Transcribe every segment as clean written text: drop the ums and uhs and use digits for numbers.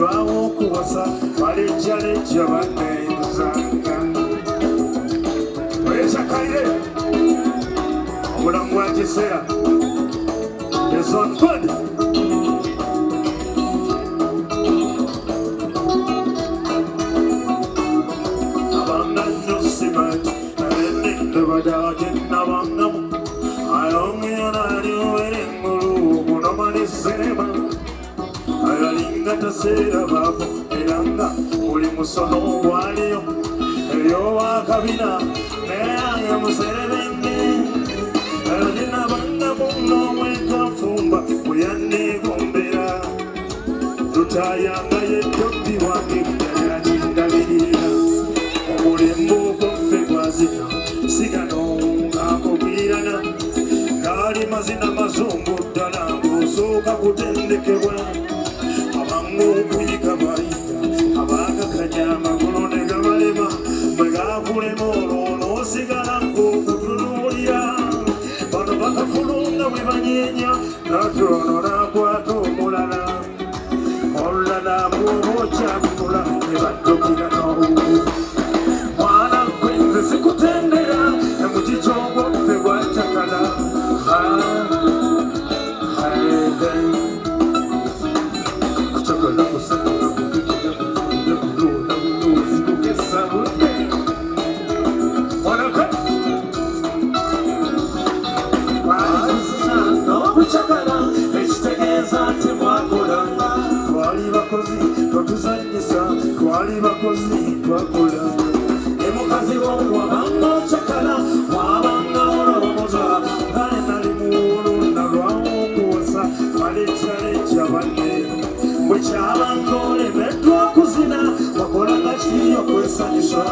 nalwawo okuwasa balejjaleja banneeyuzanga weesakalire obulamu bwa kiseera is on good. Abanga nyo simat nalende badage nabangamu ayongeyanali werengulu munomalisema ayalinga taseera baavu eranga buli musono gwaliyo eyo wakabina neyaya muserebenge ayolina bangamu n'omwekafumba bweyanneegombera tutayanga yedobbi wange byayanindabirira omulembe ogwaffe gwazina sigano ngakugwirana gaali mazina mazungu ddala ng'osooka kutendekebwa abangu okuyiga bayiga abaagakanya amagulu ne gabalema bwe gaakulema olwo n'osigala ng'okutunuulira bano bakafulunga bwe banyeenya natono n'akwata omulala olulala bw'oba okyakula ne baddukira n'obubu mwana gwenze sikutendera emukikyo ogwaffe gwacakala kucakala kusakala kubikulula kugesa budde onaka n'okucakala ekitegeeza nti mwakolanga twali bakozi twatuzanyisa twali bakozi twakola emukazi w'omu wabanga ocakala wabanga olowooza kale nali muwulu nalwawo okuwasa balejjaleja banne bwe kyabanga olemeddwa okuzina wakolanga ki okwesanyusa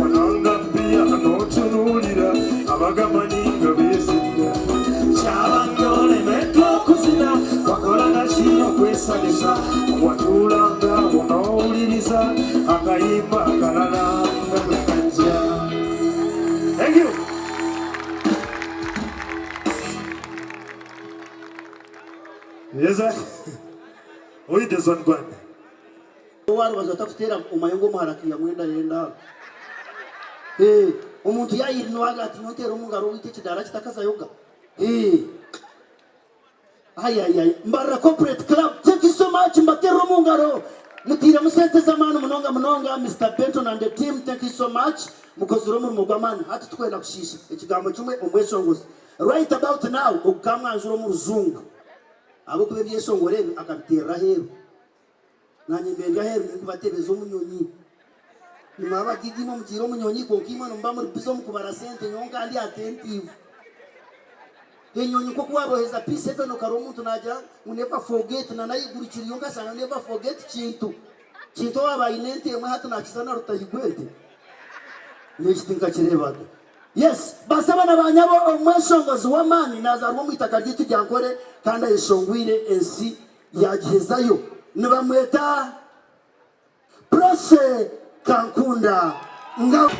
wananga bbiya n'otunuulira abagamanyi nga beezidda kyabanga olemeddwa okuzina wakolanga ki okwesanyusa watuulanga onoowuliriza akayimba akalala nga bwe kajja. Thank you. Yes, sir. Oyi this one gwan. Wari bazatafutera umayongo muharakiya mwenda yenda. Umuntu yayirinowaga ati notera umugaro wite kidara kitakaza yoga. Mbara corporate club, thank you so much mbatero mungaro. Mutira musente zamanu munonga Mr. Benton and the team, thank you so much. Mukozuro mu mugwamana hati tukwenda kushisha ekigambo kimwe omwesongozi. Right about now ukamwanzuro mu ruzungu. Abo kube byesongore akabitera hero. Nanye mbenda hero nkubatebeza umunyonyi. Nimaba gigimo mutira umunyonyi konkima nomba muri bizo mukubara sente nyonga ali attentive. Enyonyi ko kwaboheza P7 okaro omuntu naja never forget na nayigurikira yonga sana never forget kintu wabayinente emwe hatu nakizana rutayigwete n'ekitinka kirebaga. Yes, basabana banyabo omwesongozi w'amaani nazarwa mu itaka ryitu rya Ankole kandi ayishongwire ensi yagihezayo nibamweta Prose Kankunda nga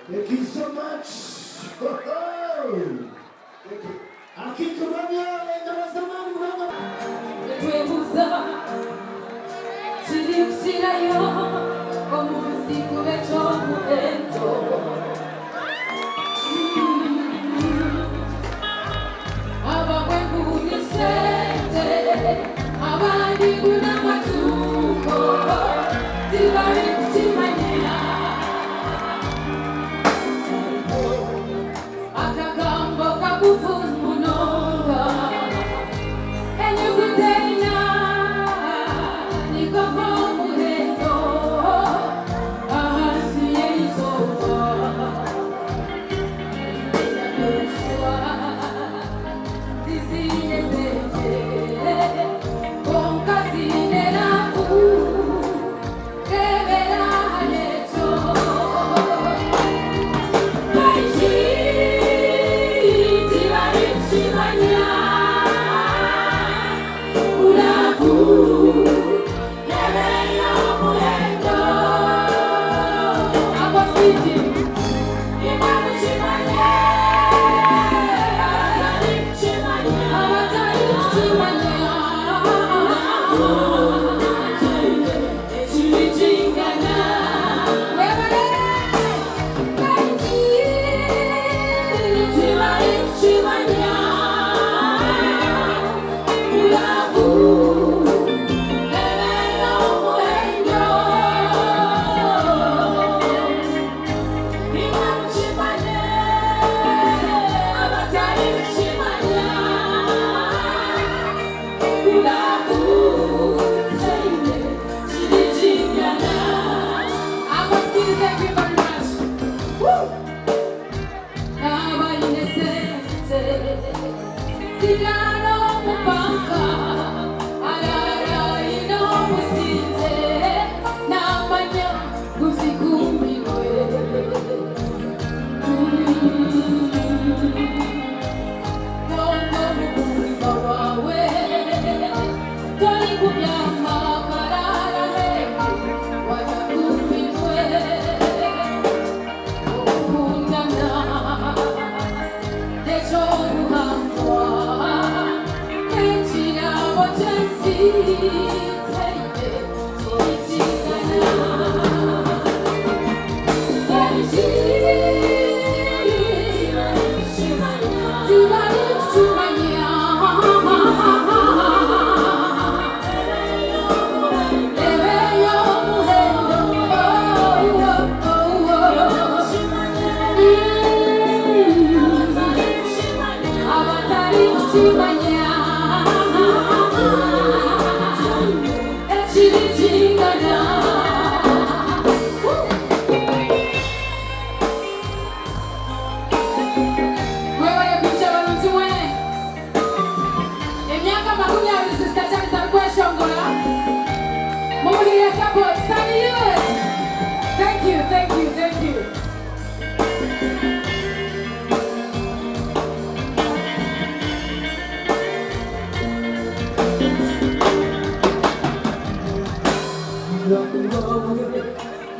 Thank you so much. Ahasi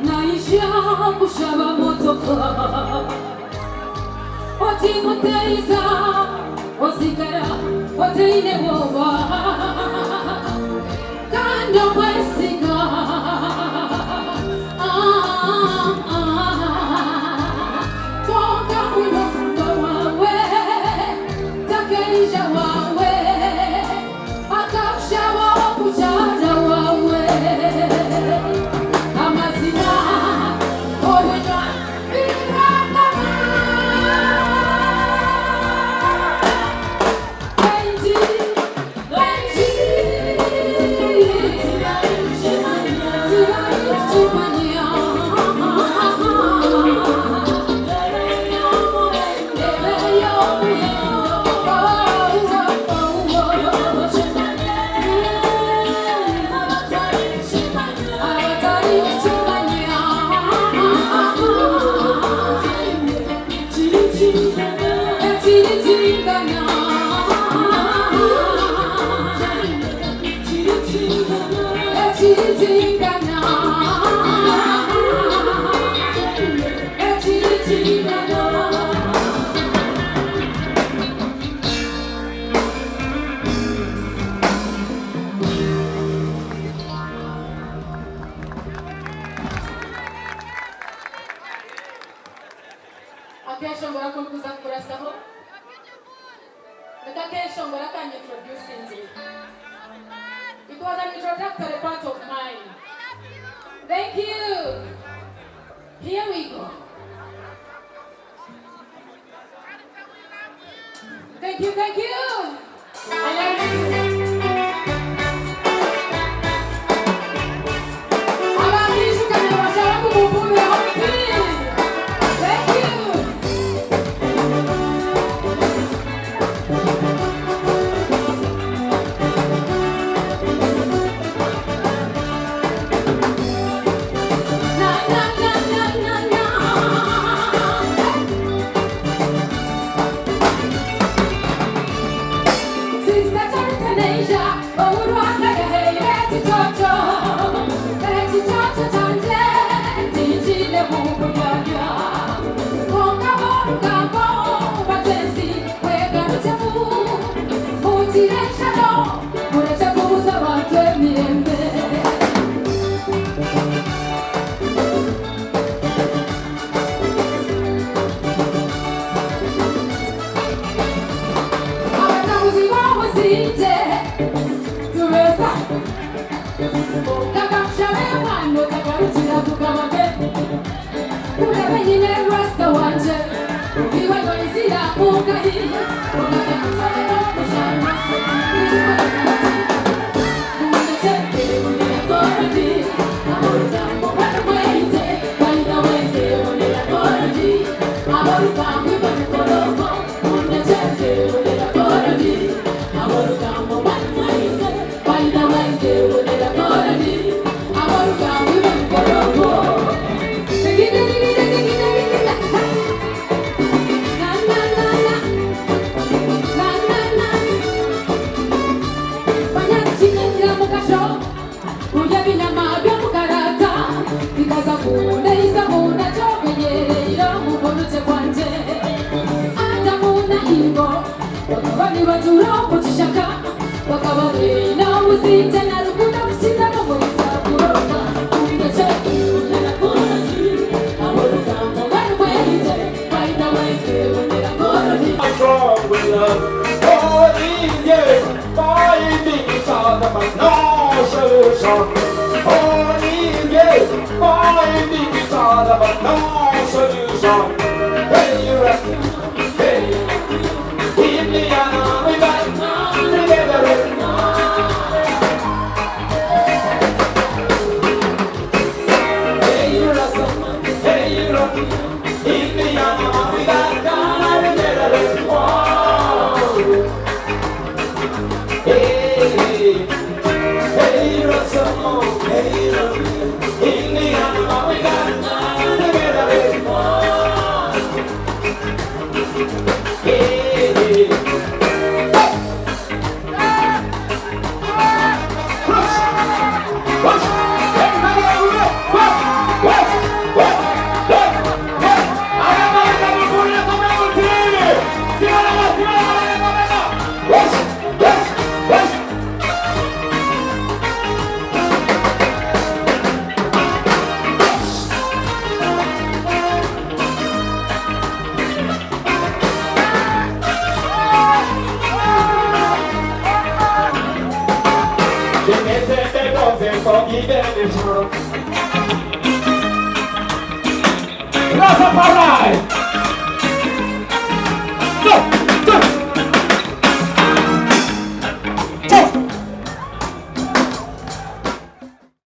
naisha kushaba motoka otimuteiza osigara oteine boba kando mwesiga toka unondo wawe takerisha wawe akakushaba kuchada wawe amazina obwenya It was an introductory part of mine. Thank you. Here we go. Thank you, thank you. I love you. Everybody Rastafari!